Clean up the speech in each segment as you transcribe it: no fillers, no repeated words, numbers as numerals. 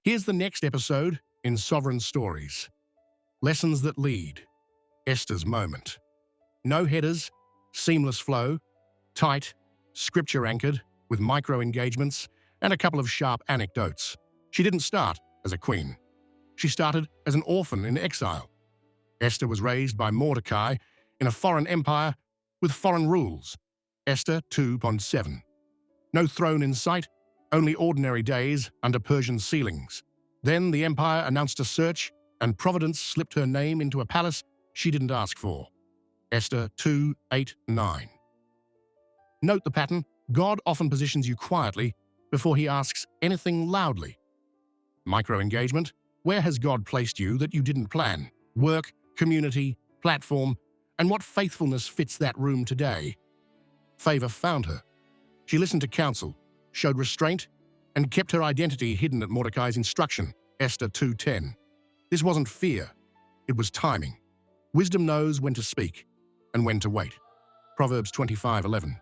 Here's the next episode in Sovereign Stories. Lessons that lead. Esther's moment. No headers, seamless flow, tight, scripture-anchored, with micro-engagements and a couple of sharp anecdotes. She didn't start as a queen. She started as an orphan in exile. Esther was raised by Mordecai in a foreign empire with foreign rules. Esther 2:7. No throne in sight, only ordinary days under Persian ceilings. Then the empire announced a search, and Providence slipped her name into a palace she didn't ask for. Esther 2:8-9. Note the pattern. God often positions you quietly before he asks anything loudly. Micro-engagement. Where has God placed you that you didn't plan? Work, community, platform, and what faithfulness fits that room today? Favor found her. She listened to counsel, showed restraint, and kept her identity hidden at Mordecai's instruction. Esther 2:10. This wasn't fear. It was timing. Wisdom knows when to speak and when to wait. Proverbs 25:11.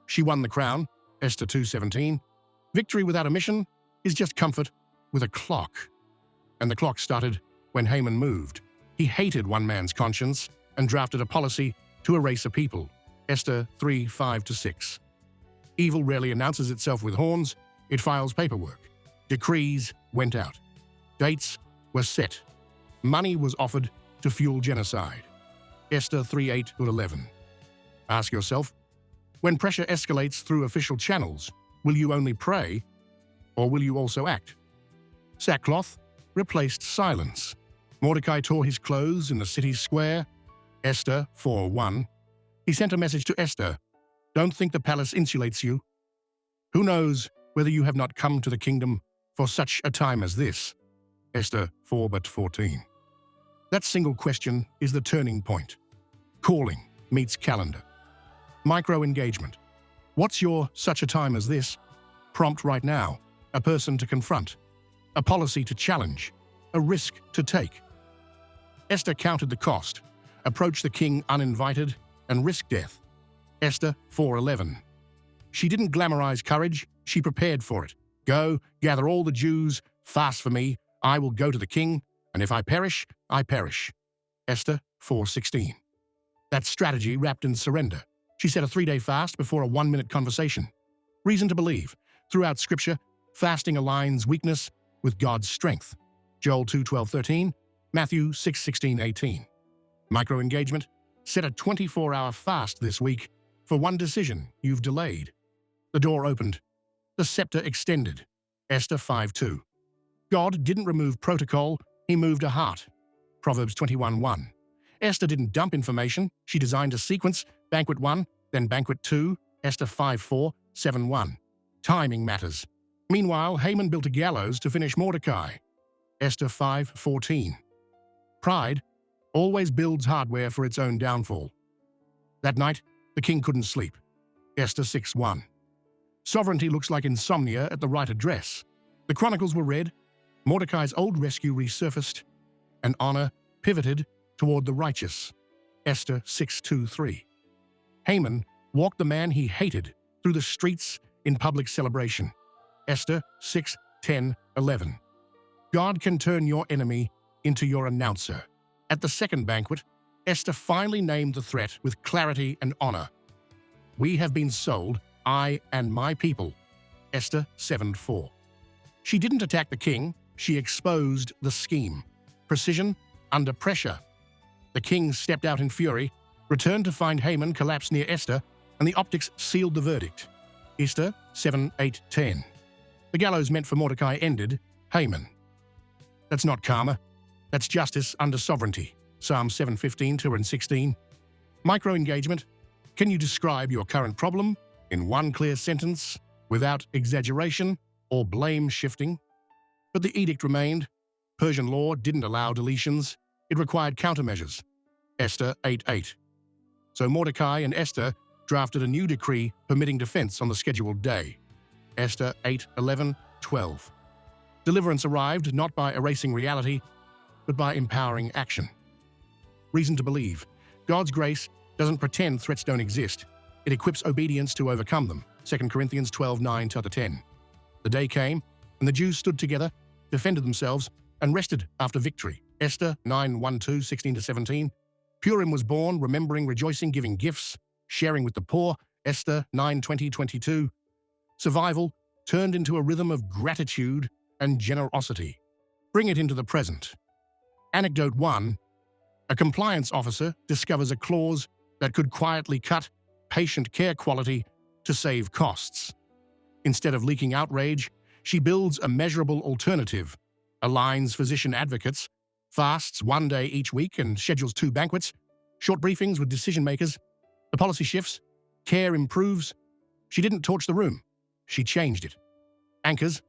She won the crown. Esther 2:17. Victory without a mission is just comfort with a clock. And the clock started when Haman moved. He hated one man's conscience and drafted a policy to erase a people. Esther 3:5-6. Evil rarely announces itself with horns. It files paperwork. Decrees went out. Dates were set. Money was offered to fuel genocide. Esther 3:8-11. Ask yourself, when pressure escalates through official channels, will you only pray, or will you also act? Sackcloth replaced silence. Mordecai tore his clothes in the city square. Esther 4:1. He sent a message to Esther. Don't think the palace insulates you. Who knows whether you have not come to the kingdom for such a time as this? Esther 4:14. That single question is the turning point. Calling meets calendar. Micro-engagement. What's your such a time as this? Prompt right now. A person to confront. A policy to challenge. A risk to take. Esther counted the cost, approached the king uninvited, and risked death. Esther 4:11. She didn't glamorize courage, she prepared for it. Go, gather all the Jews, fast for me, I will go to the king, and if I perish, I perish. Esther 4:16. That strategy wrapped in surrender. She set a 3-day fast before a 1-minute conversation. Reason to believe. Throughout Scripture, fasting aligns weakness with God's strength. Joel 2:12-13, Matthew 6:16-18. Micro-engagement. Set a 24-hour fast this week for one decision you've delayed. The door opened. The scepter extended. Esther 5:2. God didn't remove protocol, he moved a heart. Proverbs 21:1. Esther didn't dump information, she designed a sequence, banquet 1, then banquet 2, Esther 5:4-7:1. Timing matters. Meanwhile, Haman built a gallows to finish Mordecai. Esther 5:14. Pride always builds hardware for its own downfall. That night, the king couldn't sleep. Esther 6:1. Sovereignty looks like insomnia at the right address. The chronicles were read, Mordecai's old rescue resurfaced, and honor pivoted toward the righteous. Esther 6:2-3. Haman walked the man he hated through the streets in public celebration. Esther 6:10-11. God can turn your enemy into your announcer. At the second banquet, Esther finally named the threat with clarity and honor. We have been sold, I and my people. Esther 7:4. She didn't attack the king, she exposed the scheme. Precision under pressure. The king stepped out in fury, returned to find Haman collapsed near Esther, and the optics sealed the verdict. Esther 7:8-10. The gallows meant for Mordecai ended, Haman. That's not karma. That's justice under sovereignty. Psalm 7:15-16. Micro-engagement. Can you describe your current problem in one clear sentence, without exaggeration or blame shifting? But the edict remained. Persian law didn't allow deletions. It required countermeasures. Esther 8:8. So Mordecai and Esther drafted a new decree permitting defense on the scheduled day. Esther 8:11-12. Deliverance arrived not by erasing reality, but by empowering action. Reason to believe. God's grace doesn't pretend threats don't exist. It equips obedience to overcome them. 2 Corinthians 12:9-10. The day came, and the Jews stood together, defended themselves, and rested after victory. Esther 9:1-2, 16-17. Purim was born, remembering, rejoicing, giving gifts, sharing with the poor. Esther 9:20-22. Survival turned into a rhythm of gratitude and generosity. Bring it into the present. Anecdote 1. A compliance officer discovers a clause that could quietly cut patient care quality to save costs. Instead of leaking outrage, she builds a measurable alternative, aligns physician advocates, fasts 1 day each week and schedules 2 banquets, short briefings with decision-makers. The policy shifts, care improves. She didn't torch the room, she changed it. Anchors,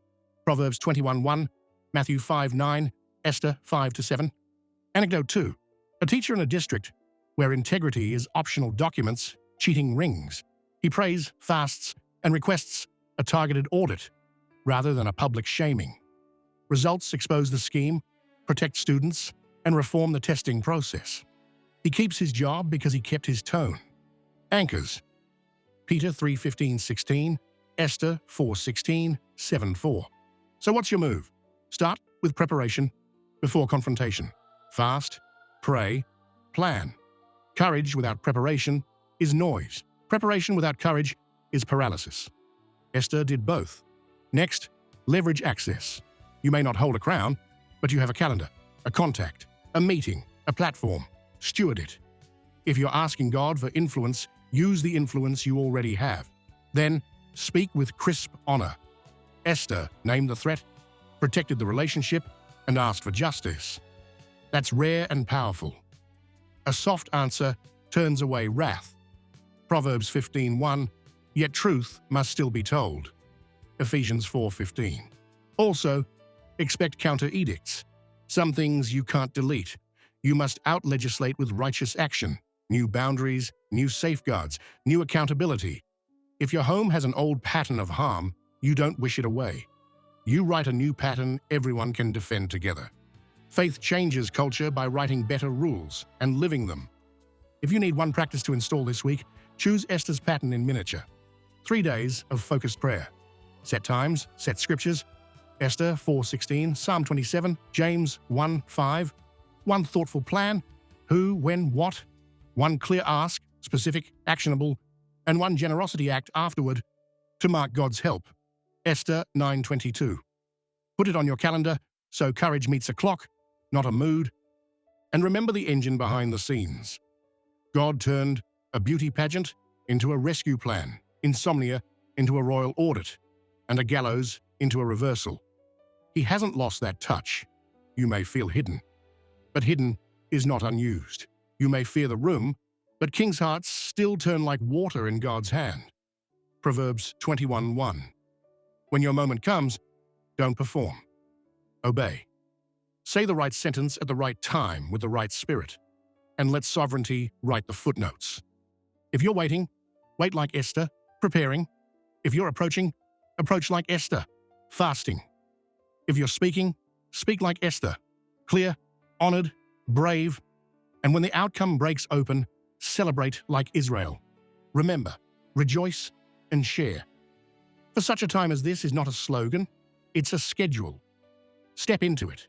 Proverbs 21:1, Matthew 5:9, Esther 5-7. Anecdote 2. A teacher in a district where integrity is optional documents, cheating rings. He prays, fasts, and requests a targeted audit rather than a public shaming. Results expose the scheme, protect students, and reform the testing process. He keeps his job because he kept his tone. Anchors, Peter 3:15-16, Esther 4:16, 7:4. So what's your move? Start with preparation before confrontation. Fast, pray, plan. Courage without preparation is noise. Preparation without courage is paralysis. Esther did both. Next, leverage access. You may not hold a crown, but you have a calendar, a contact, a meeting, a platform. Steward it. If you're asking God for influence, use the influence you already have. Then, speak with crisp honor. Esther named the threat, protected the relationship, and asked for justice. That's rare and powerful. A soft answer turns away wrath. Proverbs 15:1, yet truth must still be told. Ephesians 4:15. Also, expect counter-edicts. Some things you can't delete. You must out-legislate with righteous action, new boundaries, new safeguards, new accountability. If your home has an old pattern of harm, you don't wish it away. You write a new pattern everyone can defend together. Faith changes culture by writing better rules and living them. If you need one practice to install this week, choose Esther's pattern in miniature. 3 days of focused prayer. Set times, set scriptures. Esther 4:16, Psalm 27, James 1:5. One thoughtful plan, who, when, what. One clear ask, specific, actionable, and one generosity act afterward to mark God's help. Esther 9:22. Put it on your calendar so courage meets a clock, not a mood. And remember the engine behind the scenes. God turned a beauty pageant into a rescue plan, insomnia into a royal audit, and a gallows into a reversal. He hasn't lost that touch. You may feel hidden, but hidden is not unused. You may fear the room, but king's hearts still turn like water in God's hand. Proverbs 21:1. When your moment comes, don't perform. Obey. Say the right sentence at the right time with the right spirit, and let sovereignty write the footnotes. If you're waiting, wait like Esther, preparing. If you're approaching, approach like Esther, fasting. If you're speaking, speak like Esther, clear, honored, brave. And when the outcome breaks open, celebrate like Israel. Remember, rejoice and share. For such a time as this is not a slogan, it's a schedule. Step into it.